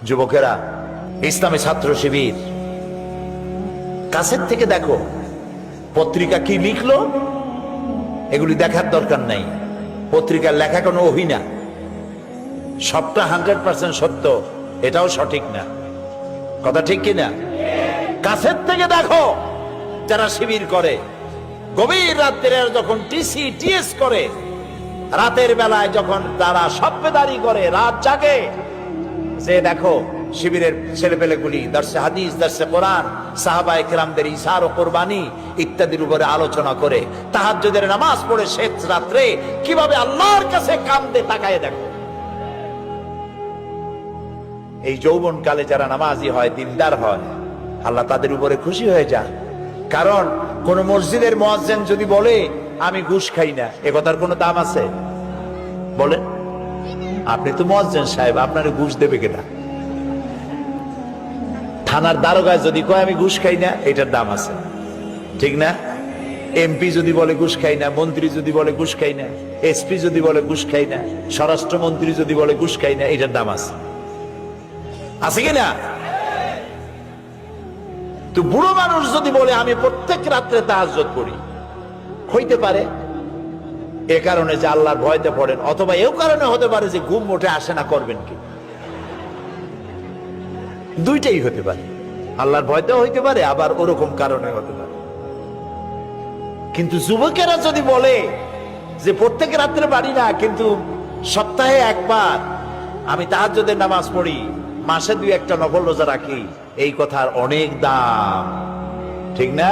যুবকেরা, ইসলামী ছাত্র শিবির কাছের থেকে দেখো পত্রিকা কি লিখলো, এগুলি দেখার দরকার নাই। পত্রিকার লেখা কোনো অভিনা, সবটা 100% সত্য, এটাও সঠিক না। কথা ঠিক কিনা? কাছের থেকে দেখো যারা শিবির করে, গভীর রাত্রে যখন টিসি টিএস করে, রাতের বেলায় যখন তারা সভ্যদারি করে, রাত জাগে, যে দেখো শিবিরের ছেলেপেলেগুলি দর্শে হাদিস, দর্শে কোরআন, সাহাবায়ে কেরামদের ইসার ও কোরবানি ইত্যাদির উপরে আলোচনা করে, তাহাজ্জুদের নামাজ পড়ে শেষ রাত্রে কিভাবে আল্লাহর কাছে কান্দে, তাকায় দেখো। এই যৌবন কালে যারা নামাজি হয়, দিনদার হয়, আল্লাহ তাদের উপরে খুশি হয়ে যান। কারণ কোন মসজিদের মুয়াজ্জিন যদি বলে আমি ঘুষ খাই না, এ কথার কোনো দাম আছে? বলেন, আপনি তো মুয়াজ্জিন সাহেব, আপনার ঘুষ দেবে কেনা? থানার দারোগায় যদি কয় আমি ঘুষ খাই না, এটার দাম আছে, ঠিক না? এমপি যদি বলে ঘুষ খাই না, মন্ত্রী যদি বলে ঘুষ খাই না, এসপি যদি বলে ঘুষ খাই না, স্বরাষ্ট্রমন্ত্রী যদি বলে ঘুষ খাই না, এটার দাম আছে, আছে কিনা? তো বুড়ো মানুষ যদি বলে আমি প্রত্যেক রাত্রে তাহাজ্জুদ পড়ি, হইতে পারে এ কারণে যে আল্লাহর ভয়তে পড়েন, অথবা এও কারণে হতে পারে যে ঘুম মোটে আসে না, করবেন কি? দুইটাই হতে পারে, আল্লাহর ভয়তেও হইতে পারে, আবার ওরকম কারণে হতে পারে। কিন্তু যুবকেরা যদি বলে যে প্রত্যেক রাত্রে পারি না, কিন্তু সপ্তাহে একবার আমি তাহাজ্জুদের নামাজ পড়ি, মাসে 2-1টা নফল রোজা রাখি, এই কথার অনেক দাম, ঠিক না?